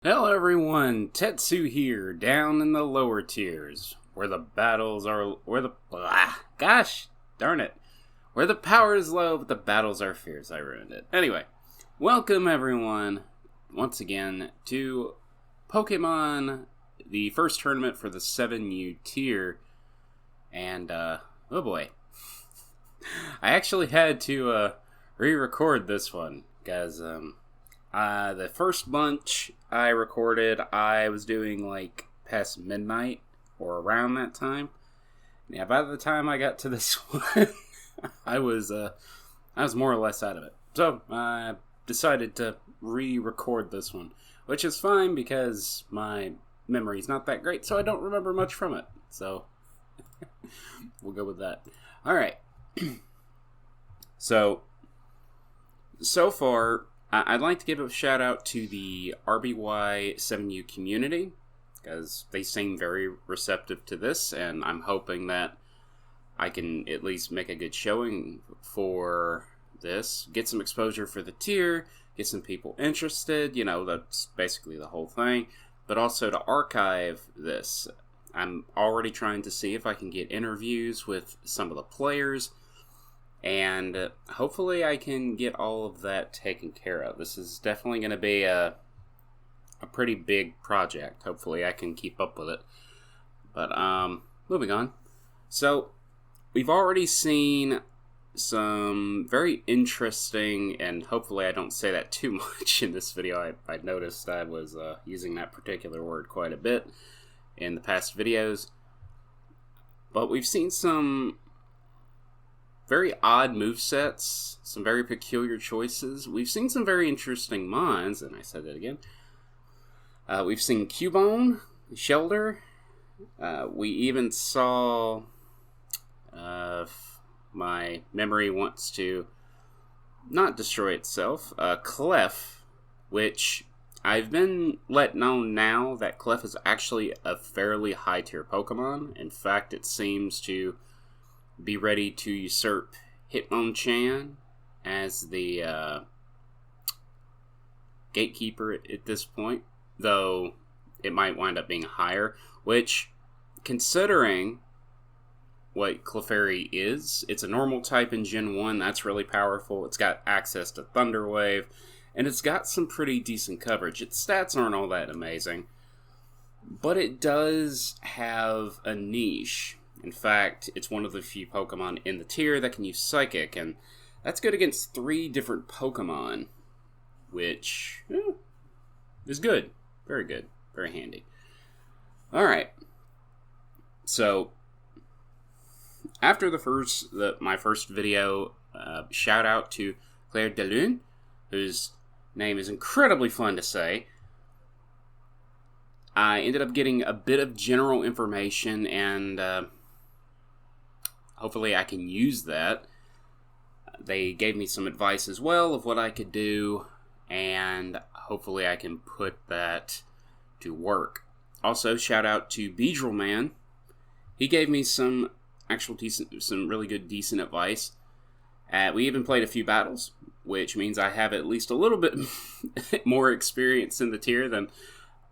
Hello everyone, Tetsu here, down in the lower tiers, where the battles are, gosh, darn it, where the power is low, but the battles are fierce. I ruined it. Anyway, welcome everyone, once again, to Pokemon, the first tournament for the 7U tier, and, oh boy, I actually had to, re-record this one, because, the first bunch I recorded, I was doing like past midnight or around that time. Yeah, by the time I got to this one, I was more or less out of it. So I decided to re-record this one, which is fine because my memory's not that great, so I don't remember much from it. So we'll go with that. All right. So far, I'd like to give a shout out to the RBY 7U community, because they seem very receptive to this, and I'm hoping that I can at least make a good showing for this, get some exposure for the tier, get some people interested, that's basically the whole thing, but also to archive this. I'm already trying to see if I can get interviews with some of the players, and hopefully I can get all of that taken care of. This is definitely going to be a pretty big project. Hopefully I can keep up with it. But, moving on. So, we've already seen some very interesting, and hopefully I don't say that too much in this video. I noticed I was using that particular word quite a bit in the past videos. But we've seen some very odd movesets, some very peculiar choices. We've seen some very interesting mons, and I said that again. We've seen Cubone, Shelder. We even saw, my memory wants to not destroy itself, Clef, which I've been let know now that Clef is actually a fairly high tier Pokemon. In fact, it seems to be ready to usurp Hitmonchan as the gatekeeper at this point, though it might wind up being higher, which, considering what Clefairy is, it's a normal type in Gen 1, that's really powerful, it's got access to Thunder Wave, and it's got some pretty decent coverage. Its stats aren't all that amazing, but it does have a niche. In fact, it's one of the few Pokemon in the tier that can use Psychic, and that's good against 3 different Pokemon, which is good. Very good. Very handy. Alright. So, after my first video, shout out to Claire Delune, whose name is incredibly fun to say. I ended up getting a bit of general information, and hopefully I can use that. They gave me some advice as well of what I could do, and hopefully I can put that to work. Also, shout out to Beedrill Man. He gave me some really good, decent advice. We even played a few battles, which means I have at least a little bit more experience in the tier than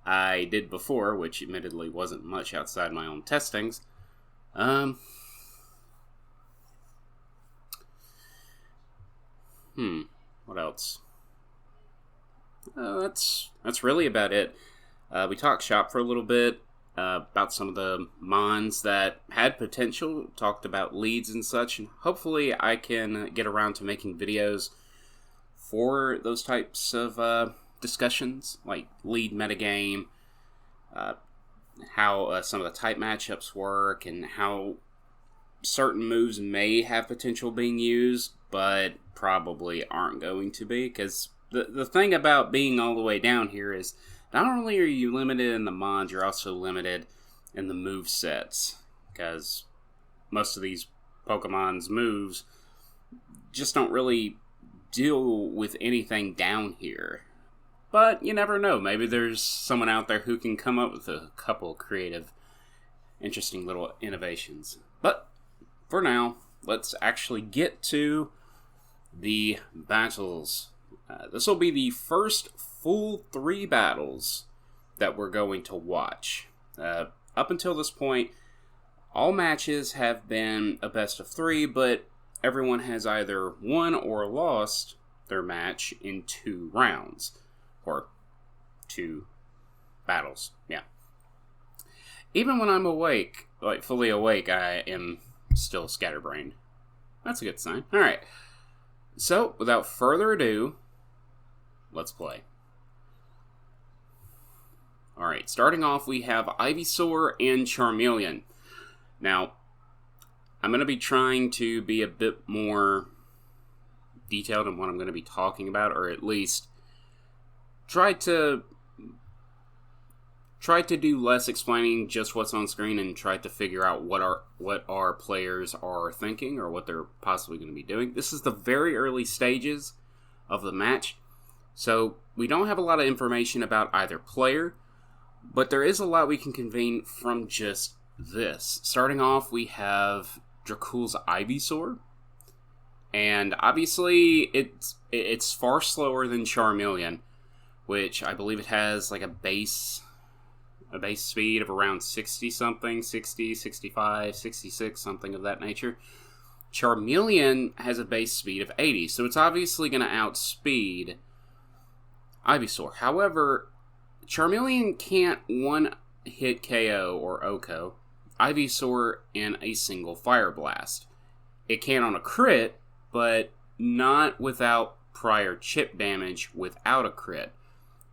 I did before, which admittedly wasn't much outside my own testings. What else? That's really about it. We talked shop for a little bit, about some of the mons that had potential, talked about leads and such, and hopefully I can get around to making videos for those types of discussions, like lead metagame, how some of the type matchups work, and how certain moves may have potential being used, but probably aren't going to be, because the thing about being all the way down here is not only are you limited in the mons, you're also limited in the move sets, because most of these Pokemon's moves just don't really deal with anything down here. But you never know, maybe there's someone out there who can come up with a couple creative, interesting little innovations. But for now, let's actually get to the battles. This will be the first full 3 battles that we're going to watch. Up until this point, all matches have been a best of 3, but everyone has either won or lost their match in 2 rounds. Or 2 battles, yeah. Even when I'm awake, like fully awake, I am still scatterbrained. That's a good sign. Alright. So, without further ado, let's play. Alright, starting off we have Ivysaur and Charmeleon. Now, I'm going to be trying to be a bit more detailed in what I'm going to be talking about, or at least try to do less explaining just what's on screen and try to figure out what our players are thinking or what they're possibly going to be doing. This is the very early stages of the match, so we don't have a lot of information about either player, but there is a lot we can convene from just this. Starting off, we have Dracool's Ivysaur, and obviously it's far slower than Charmeleon, which I believe it has like a base speed of around 60 something, 60, 65, 66, something of that nature. Charmeleon has a base speed of 80, so it's obviously going to outspeed Ivysaur. However, Charmeleon can't one-hit KO or OHKO Ivysaur in a single Fire Blast. It can on a crit, but not without prior chip damage without a crit.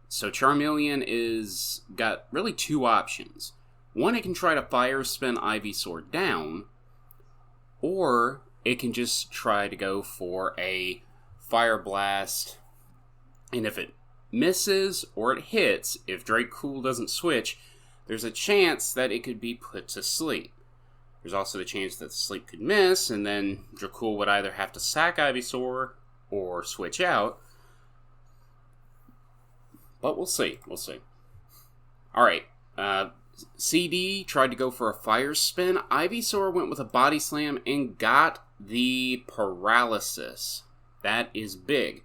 So Charmeleon is got really 2 options. One, it can try to Fire Spin Ivysaur down, or it can just try to go for a Fire Blast, and if it misses or it hits, if Dracool doesn't switch, there's a chance that it could be put to sleep. There's also the chance that the sleep could miss, and then Dracool would either have to sack Ivysaur or switch out. But we'll see. Alright. CD tried to go for a Fire Spin. Ivysaur went with a Body Slam and got the Paralysis. That is big.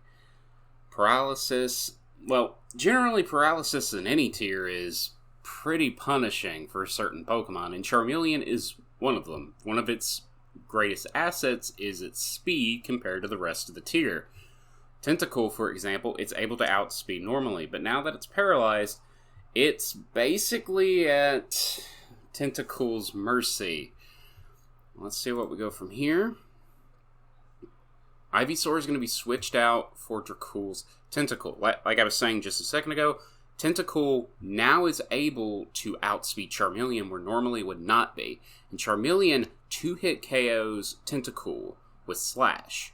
Paralysis, well, generally Paralysis in any tier is pretty punishing for certain Pokemon, and Charmeleon is one of them. One of its greatest assets is its speed compared to the rest of the tier. Tentacool, for example, it's able to outspeed normally, but now that it's paralyzed, it's basically at Tentacool's mercy. Let's see what we go from here. Ivysaur is going to be switched out for Dracool's Tentacool. Like I was saying just a second ago, Tentacool now is able to outspeed Charmeleon where normally would not be. And Charmeleon 2-hit KOs Tentacool with Slash.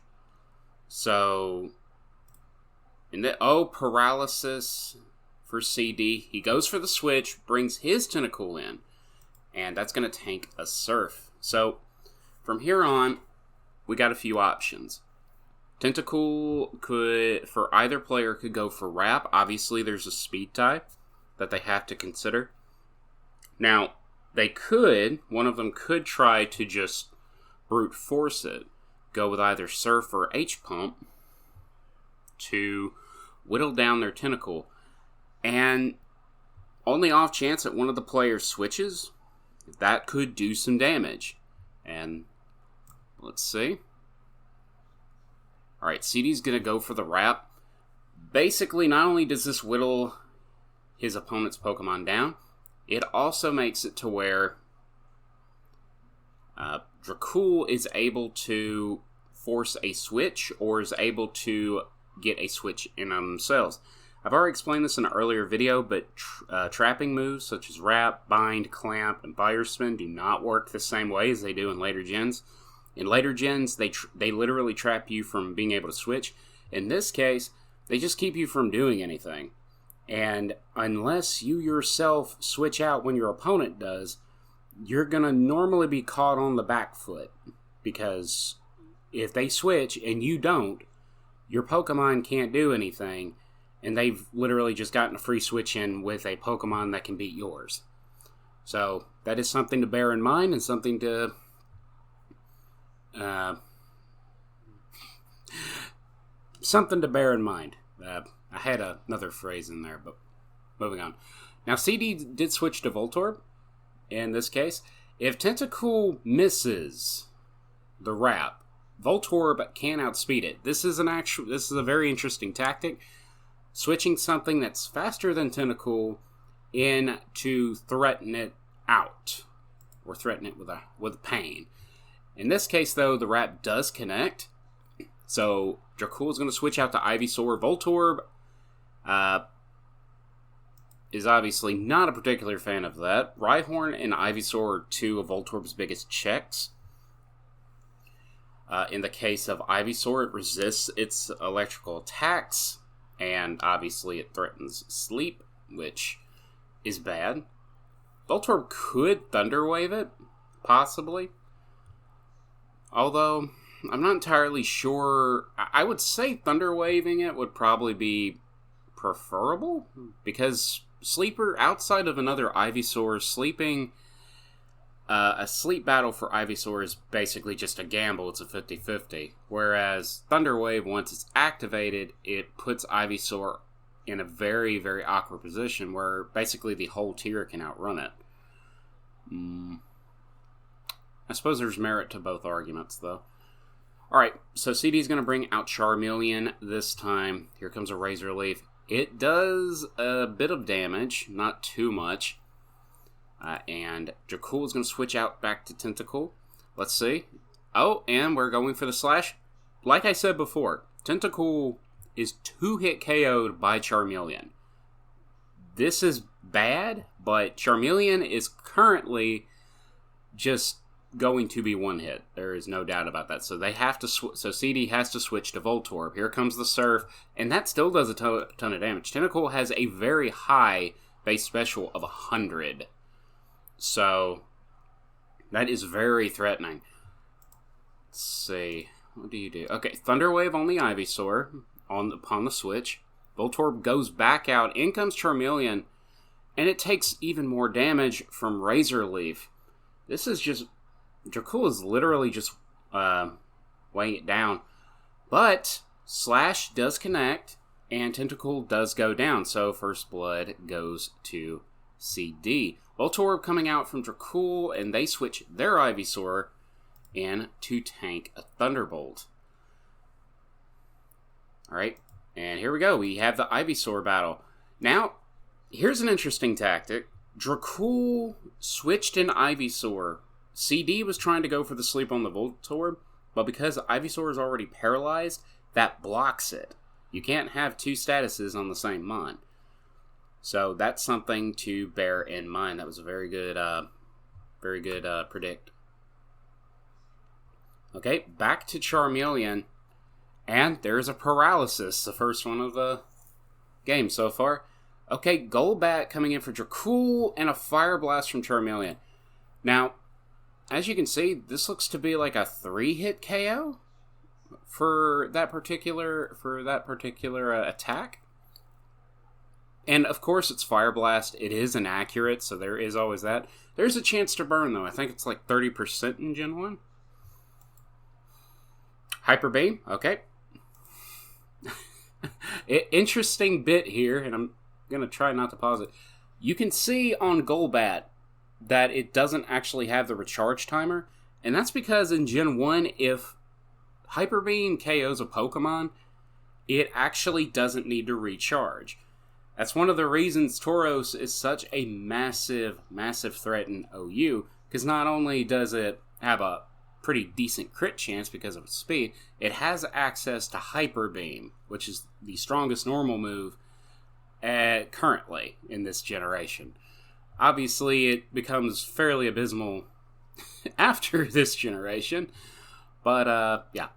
So, Paralysis for CD. He goes for the switch, brings his Tentacool in, and that's going to tank a Surf. So, from here on, we got a few options. Tentacool could, for either player, could go for Wrap. Obviously, there's a speed type that they have to consider. Now, one of them could try to just brute force it, go with either Surf or H-Pump to whittle down their Tentacool. And on the off chance that one of the players switches, that could do some damage. And let's see. Alright, CD's going to go for the Wrap. Basically, not only does this whittle his opponent's Pokemon down, it also makes it to where Dracool is able to force a switch or is able to get a switch in on themselves. I've already explained this in an earlier video, but trapping moves such as Wrap, Bind, Clamp, and Fire Spin do not work the same way as they do in later gens. In later gens, they literally trap you from being able to switch. In this case, they just keep you from doing anything. And unless you yourself switch out when your opponent does, you're going to normally be caught on the back foot. Because if they switch and you don't, your Pokemon can't do anything. And they've literally just gotten a free switch in with a Pokemon that can beat yours. So that is something to bear in mind and something to... something to bear in mind. I had another phrase in there, but moving on. Now, CD did switch to Voltorb in this case. If Tentacool misses the wrap, Voltorb can outspeed it. This is a very interesting tactic. Switching something that's faster than Tentacool in to threaten it out. Or threaten it with pain. In this case, though, the wrap does connect. So, Dracul is going to switch out to Ivysaur. Voltorb is obviously not a particular fan of that. Rhyhorn and Ivysaur are two of Voltorb's biggest checks. In the case of Ivysaur, it resists its electrical attacks, and obviously it threatens sleep, which is bad. Voltorb could Thunder Wave it, possibly. Although, I'm not entirely sure. I would say Thunder Waving it would probably be preferable, because Sleeper, outside of another Ivysaur, sleeping, a sleep battle for Ivysaur is basically just a gamble. It's a 50-50. Whereas Thunder Wave, once it's activated, it puts Ivysaur in a very, very awkward position where basically the whole tier can outrun it. I suppose there's merit to both arguments, though. Alright, so CD's going to bring out Charmeleon this time. Here comes a Razor Leaf. It does a bit of damage, not too much. And Dracul is going to switch out back to Tentacool. Let's see. Oh, and we're going for the Slash. Like I said before, Tentacool is 2-hit KO'd by Charmeleon. This is bad, but Charmeleon is currently just going to be one hit. There is no doubt about that. So they have to. So CD has to switch to Voltorb. Here comes the Surf, and that still does a ton of damage. Tentacool has a very high base special of 100, so that is very threatening. Let's see, what do you do? Okay, Thunder Wave on the Ivysaur upon the switch. Voltorb goes back out. In comes Charmeleon, and it takes even more damage from Razor Leaf. This is just. Dracul is literally just weighing it down. But Slash does connect, and Tentacool does go down. So First Blood goes to CD. Voltorb coming out from Dracul, and they switch their Ivysaur in to tank a Thunderbolt. Alright, and here we go. We have the Ivysaur battle. Now, here's an interesting tactic. Dracul switched in Ivysaur. CD was trying to go for the sleep on the Voltorb, but because Ivysaur is already paralyzed, that blocks it. You can't have two statuses on the same mon. So that's something to bear in mind. That was a very good predict. Okay, back to Charmeleon, and there's a paralysis, the first one of the game so far. Okay, Golbat coming in for Dracul, and a Fire Blast from Charmeleon. Now, as you can see, this looks to be like a 3-hit KO for that particular attack. And of course, it's Fire Blast. It is inaccurate, so there is always that. There's a chance to burn, though. I think it's like 30% in Gen 1. Hyper Beam, okay. Interesting bit here, and I'm going to try not to pause it. You can see on Golbat that it doesn't actually have the recharge timer, and that's because in Gen 1, if Hyper Beam KOs a Pokemon, it actually doesn't need to recharge. That's one of the reasons Tauros is such a massive, massive threat in OU, because not only does it have a pretty decent crit chance because of its speed, it has access to Hyper Beam, which is the strongest normal move currently in this generation. Obviously, it becomes fairly abysmal after this generation, but yeah.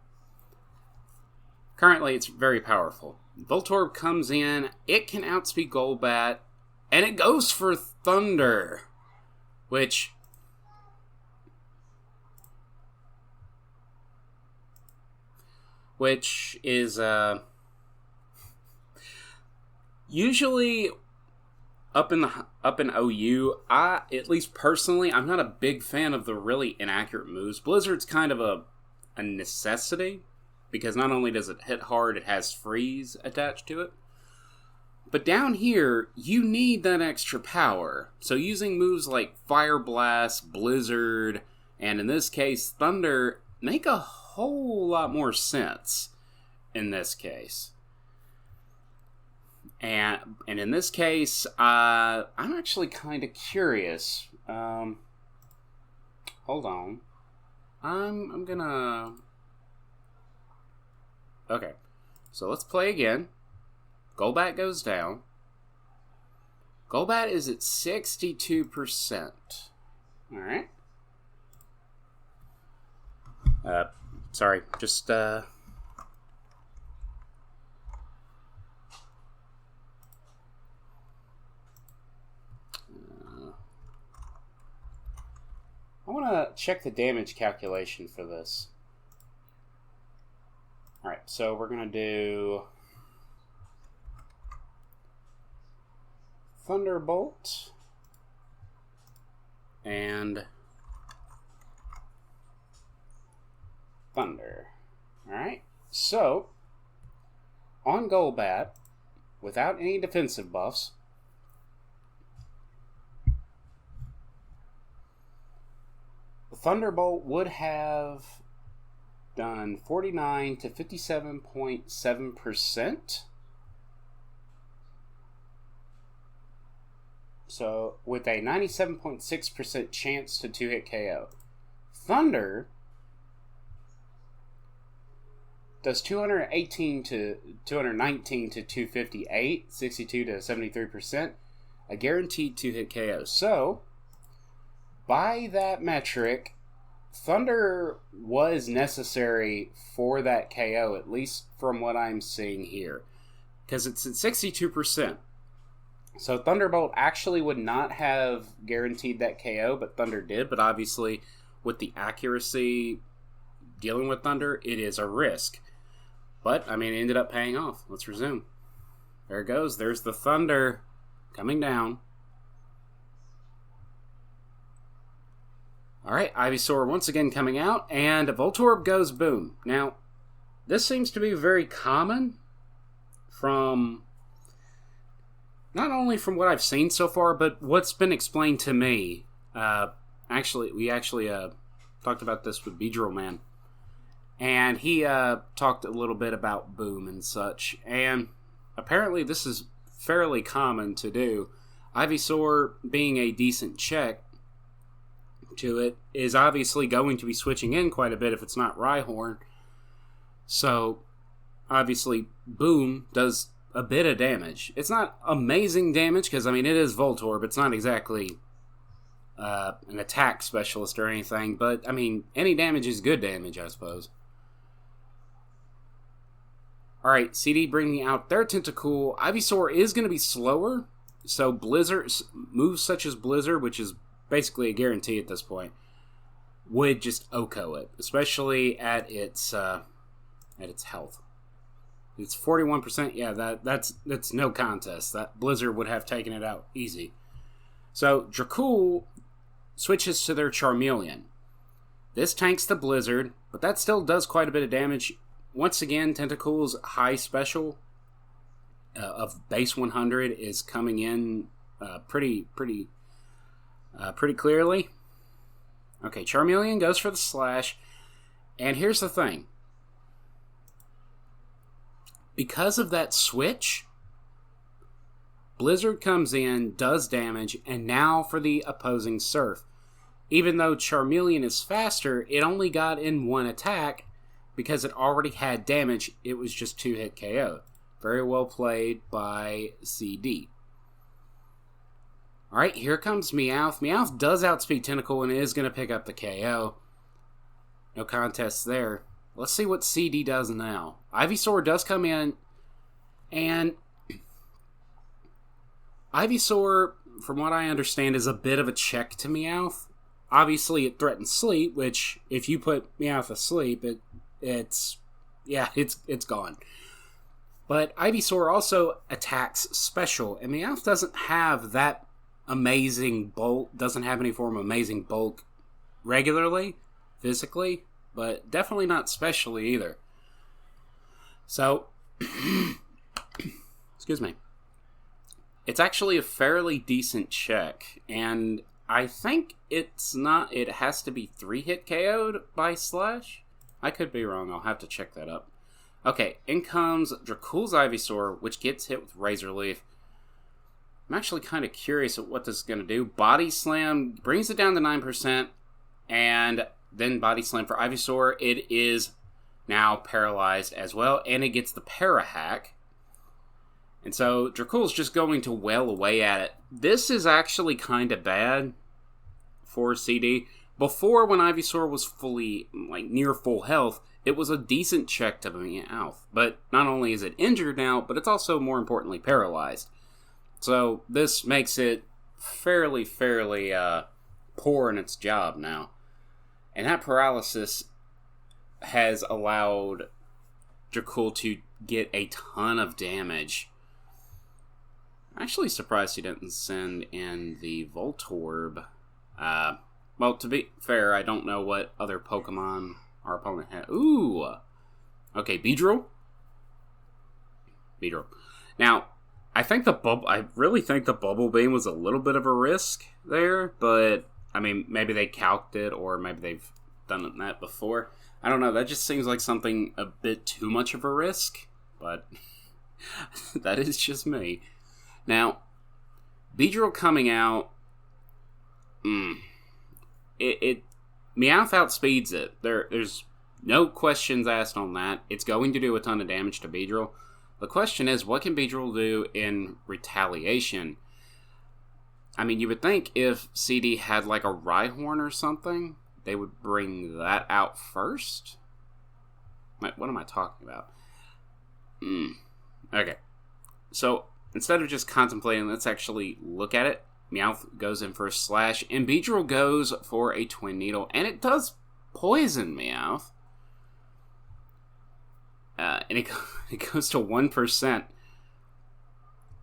Currently, it's very powerful. Voltorb comes in, it can outspeed Golbat, and it goes for Thunder, which is usually up in OU. At least personally, I'm not a big fan of the really inaccurate moves. Blizzard's kind of a necessity, because not only does it hit hard, it has freeze attached to it. But down here, you need that extra power. So using moves like Fire Blast, Blizzard, and in this case, Thunder, make a whole lot more sense in this case. And in this case, I'm actually kind of curious. Hold on. I'm gonna... Okay. So let's play again. Golbat goes down. Golbat is at 62%. Alright. Sorry, just, I want to check the damage calculation for this. Alright, so we're going to do Thunderbolt and Thunder. Alright, so on Golbat, without any defensive buffs, the Thunderbolt would have done 49 to 57.7%. So, with a 97.6% chance to 2-hit KO. Thunder does 218 to 219 to 258, 62 to 73%, a guaranteed 2-hit KO. So, by that metric, Thunder was necessary for that KO, at least from what I'm seeing here. Because it's at 62%. So Thunderbolt actually would not have guaranteed that KO, but Thunder did. But obviously, with the accuracy dealing with Thunder, it is a risk. But, I mean, it ended up paying off. Let's resume. There it goes. There's the Thunder coming down. Alright, Ivysaur once again coming out, and Voltorb goes boom. Now, this seems to be very common from... not only from what I've seen so far, but what's been explained to me. We actually talked about this with Beedrill Man. And he talked a little bit about boom and such. And apparently this is fairly common to do. Ivysaur, being a decent check to it, is obviously going to be switching in quite a bit if it's not Rhyhorn. So, obviously, boom does a bit of damage. It's not amazing damage, because, I mean, it is Voltorb. It's not exactly an attack specialist or anything, but, I mean, any damage is good damage, I suppose. Alright, CD bringing out their Tentacool. Ivysaur is going to be slower, so Blizzard, moves such as Blizzard, which is basically a guarantee at this point, would just OHKO it, especially at its health. It's 41%. Yeah, that's no contest. That Blizzard would have taken it out easy. So Dracul switches to their Charmeleon. This tanks the Blizzard, but that still does quite a bit of damage. Once again, Tentacool's high special of base 100 is coming in pretty clearly. Okay, Charmeleon goes for the slash, and here's the thing. Because of that switch, Blizzard comes in, does damage, and now for the opposing Surf. Even though Charmeleon is faster, it only got in one attack because it already had damage. It was just 2-hit KO. Very well played by CD. Alright, here comes Meowth. Meowth does outspeed Tentacool and is going to pick up the KO. No contest there. Let's see what CD does now. Ivysaur does come in, and Ivysaur, from what I understand, is a bit of a check to Meowth. Obviously, it threatens sleep, which, if you put Meowth asleep, it's gone. But Ivysaur also attacks special, and Meowth doesn't have that amazing bulk, doesn't have any form of amazing bulk regularly, physically, but definitely not specially either. So, excuse me. it's actually a fairly decent check, and I think it's not, it has to be 3-hit KO'd by Slash? I could be wrong, I'll have to check that up. Okay, in comes Dracul's Ivysaur, which gets hit with Razor Leaf. I'm actually kind of curious at what this is going to do. Body Slam brings it down to 9%, and then Body Slam for Ivysaur. It is now paralyzed as well, and it gets the Para Hack. And so Dracul's just going to wail away at it. This is actually kind of bad for CD. Before, when Ivysaur was fully, near full health, it was a decent check to Meowth. But not only is it injured now, but it's also, more importantly, paralyzed. So this makes it fairly poor in its job now. And that paralysis has allowed Dracul to get a ton of damage. I'm actually surprised he didn't send in the Voltorb. Well, to be fair, I don't know what other Pokemon our opponent had. Ooh! Okay, Beedrill. Now, I really think the Bubble Beam was a little bit of a risk there, but, I mean, maybe they calced it, or maybe they've done that before. I don't know, that just seems like something a bit too much of a risk, but that is just me. Now, Beedrill coming out, Meowth outspeeds it. There's no questions asked on that. It's going to do a ton of damage to Beedrill. The question is, what can Beedrill do in retaliation? I mean, you would think if CD had like a Rhyhorn or something, they would bring that out first? What am I talking about? Okay. So, instead of just contemplating, let's actually look at it. Meowth goes in for a Slash, and Beedrill goes for a Twin Needle, and it does poison Meowth. And it goes to 1%.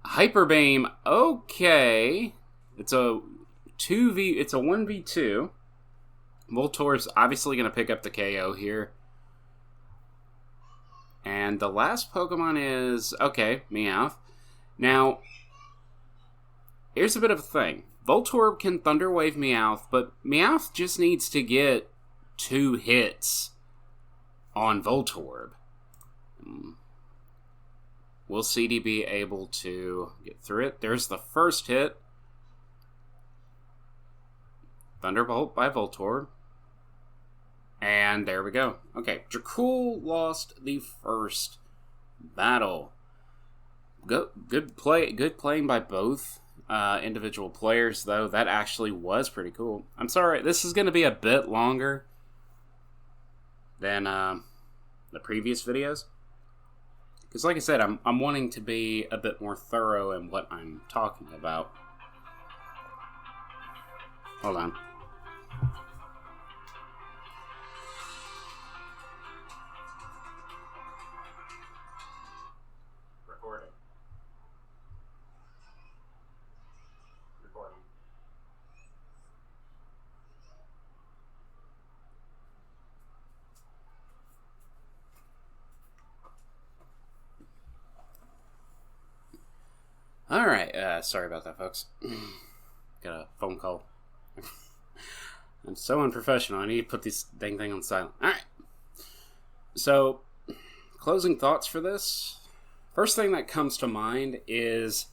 Hyper Beam, okay. It's a 1v2. Voltorb's obviously going to pick up the KO here. And the last Pokemon is, okay, Meowth. Now, here's a bit of a thing. Voltorb can Thunder Wave Meowth, but Meowth just needs to get 2 hits on Voltorb. Will CD be able to get through it? There's the first hit. Thunderbolt by Voltorb. And there we go. Okay, Dracul lost the first battle. Good playing by both individual players, though. That actually was pretty cool. I'm sorry, this is going to be a bit longer than the previous videos. Because like I said, I'm wanting to be a bit more thorough in what I'm talking about. Hold on. Recording. Alright, sorry about that, folks. Got a phone call. I'm so unprofessional. I need to put this dang thing on silent. Alright. So, closing thoughts for this. First thing that comes to mind is...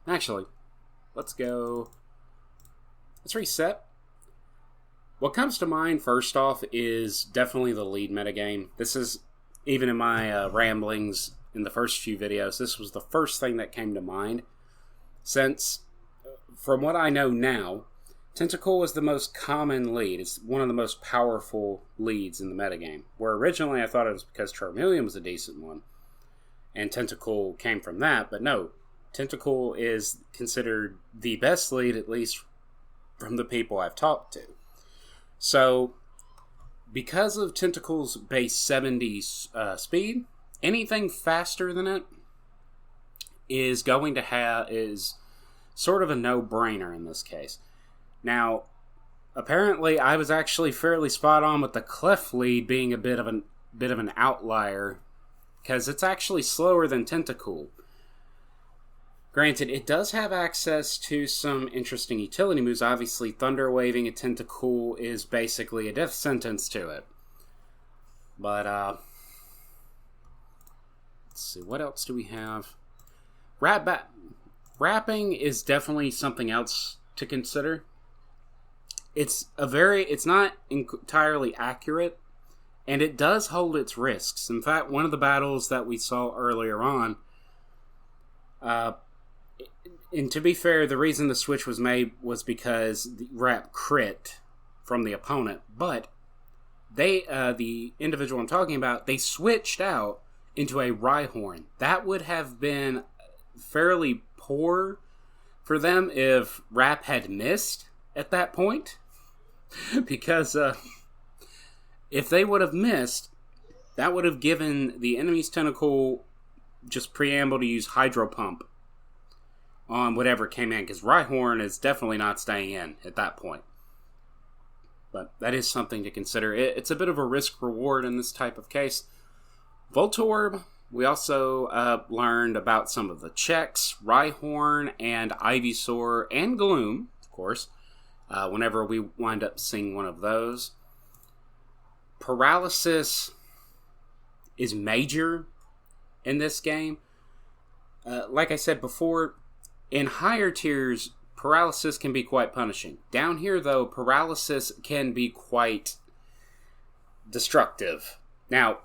Actually, let's reset. What comes to mind, first off, is definitely the lead metagame. This is, even in my ramblings in the first few videos, this was the first thing that came to mind. Since, from what I know now, Tentacool was the most common lead. It's one of the most powerful leads in the metagame. Where originally I thought it was because Charmeleon was a decent one, and Tentacool came from that, but no. Tentacool is considered the best lead, at least from the people I've talked to. So, because of Tentacool's base 70 speed, anything faster than it is sort of a no-brainer in this case. Now, apparently I was actually fairly spot on with the Clef lead being a bit of an outlier, because it's actually slower than Tentacool. Granted, it does have access to some interesting utility moves. Obviously, Thunder Waving a Tentacool is basically a death sentence to it. But, let's see, what else do we have? Wrapping is definitely something else to consider. It's not entirely accurate, and it does hold its risks. In fact, one of the battles that we saw earlier on, and to be fair, the reason the switch was made was because the Wrap crit from the opponent, but the individual I'm talking about, they switched out into a Rhyhorn. That would have been fairly poor for them if Wrap had missed at that point, because if they would have missed, that would have given the enemy's Tentacool just preamble to use Hydro Pump on whatever came in, because Rhyhorn is definitely not staying in at that point. But that is something to consider. It's a bit of a risk-reward in this type of case. Voltorb, we also learned about some of the checks, Rhyhorn and Ivysaur and Gloom, of course, whenever we wind up seeing one of those. Paralysis is major in this game. Like I said before, in higher tiers, paralysis can be quite punishing. Down here, though, paralysis can be quite destructive. Now,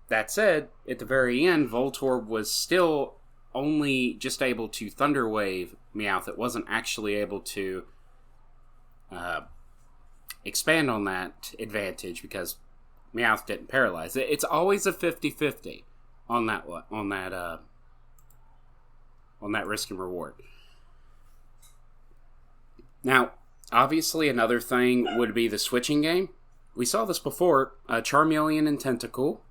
that said, at the very end, Voltorb was still only just able to Thunder Wave Meowth. It wasn't actually able to expand on that advantage because Meowth didn't paralyze. It's always a 50-50 on that risk and reward. Now, obviously, another thing would be the switching game. We saw this before. Charmeleon and Tentacool.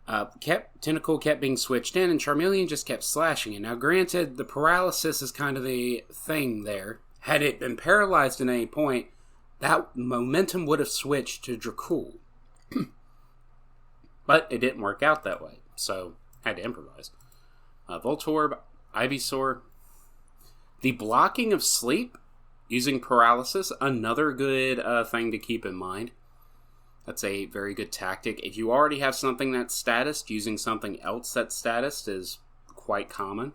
Tentacool kept being switched in, and Charmeleon just kept slashing it. Now, granted, the paralysis is kind of the thing there. Had it been paralyzed at any point, that momentum would have switched to Dracul. But it didn't work out that way, so had to improvise. Voltorb, Ivysaur. The blocking of sleep using paralysis, another good thing to keep in mind. That's a very good tactic. If you already have something that's statused, using something else that's statused is quite common.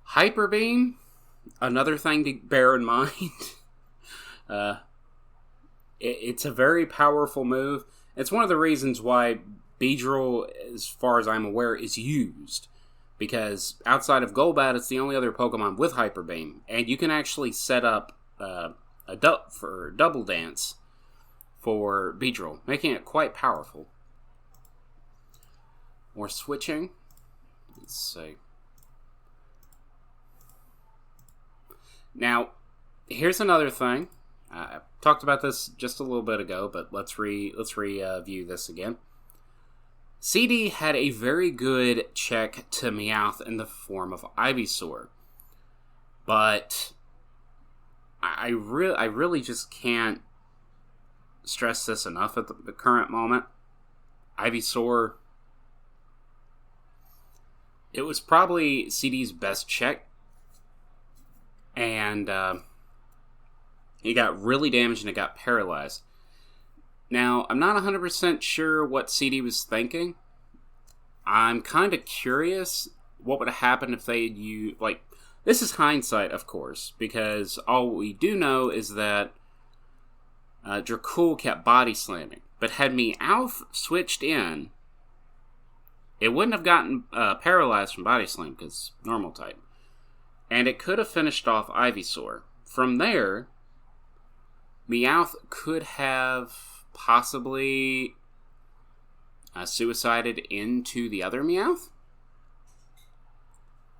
Hyper Beam, another thing to bear in mind. It's a very powerful move. It's one of the reasons why Beedrill, as far as I'm aware, is used. Because outside of Golbat, it's the only other Pokemon with Hyper Beam. And you can actually set up for Double Dance for Beedrill, making it quite powerful. More switching. Let's see. Now, here's another thing. I talked about this just a little bit ago, but let's review this again. CD had a very good check to Meowth in the form of Ivysaur. But I really just can't stress this enough at the current moment. Ivysaur, it was probably CD's best check. And it got really damaged and it got paralyzed. Now, I'm not 100% sure what CD was thinking. I'm kind of curious what would have happened if they had used... this is hindsight, of course, because all we do know is that Dracul kept body slamming. But had Meowth switched in, it wouldn't have gotten paralyzed from body slam, because normal type. And it could have finished off Ivysaur. From there, Meowth could have possibly suicided into the other Meowth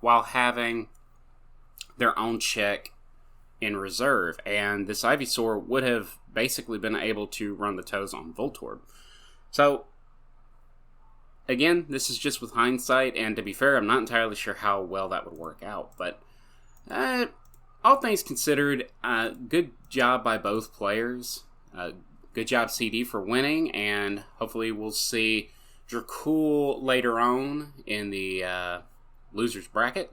while having their own check in reserve, and this Ivysaur would have basically been able to run the toes on Voltorb. So, again, this is just with hindsight, and to be fair, I'm not entirely sure how well that would work out, but all things considered, good job by both players. Good job, CD, for winning, and hopefully we'll see Dracul later on in the loser's bracket.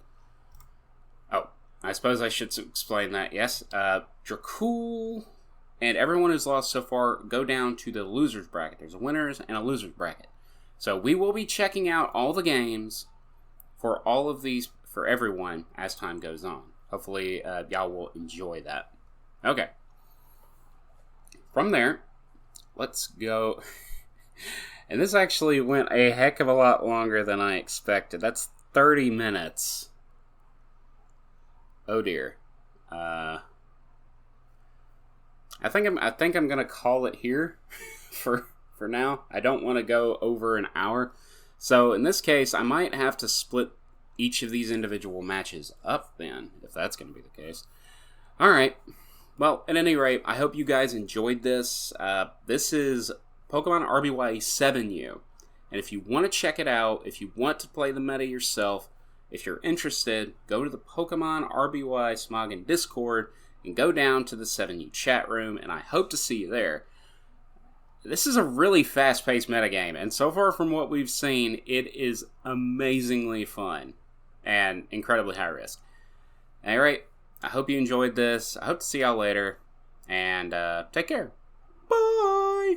Oh, I suppose I should explain that, yes. Dracul and everyone who's lost so far go down to the loser's bracket. There's a winners and a loser's bracket. So we will be checking out all the games for all of these, for everyone, as time goes on. Hopefully, y'all will enjoy that. Okay. From there, let's go. And this actually went a heck of a lot longer than I expected. That's 30 minutes. Oh dear. I think I'm gonna call it here for now. I don't want to go over an hour. So in this case, I might have to split each of these individual matches up then, if that's going to be the case. Alright. Well, at any rate, I hope you guys enjoyed this. This is Pokemon RBY 7U. And if you want to check it out, if you want to play the meta yourself, if you're interested, go to the Pokemon RBY Smogon Discord and go down to the 7U chat room, and I hope to see you there. This is a really fast-paced metagame, and so far from what we've seen, it is amazingly fun and incredibly high risk. Alright, I hope you enjoyed this. I hope to see y'all later, and take care. Bye!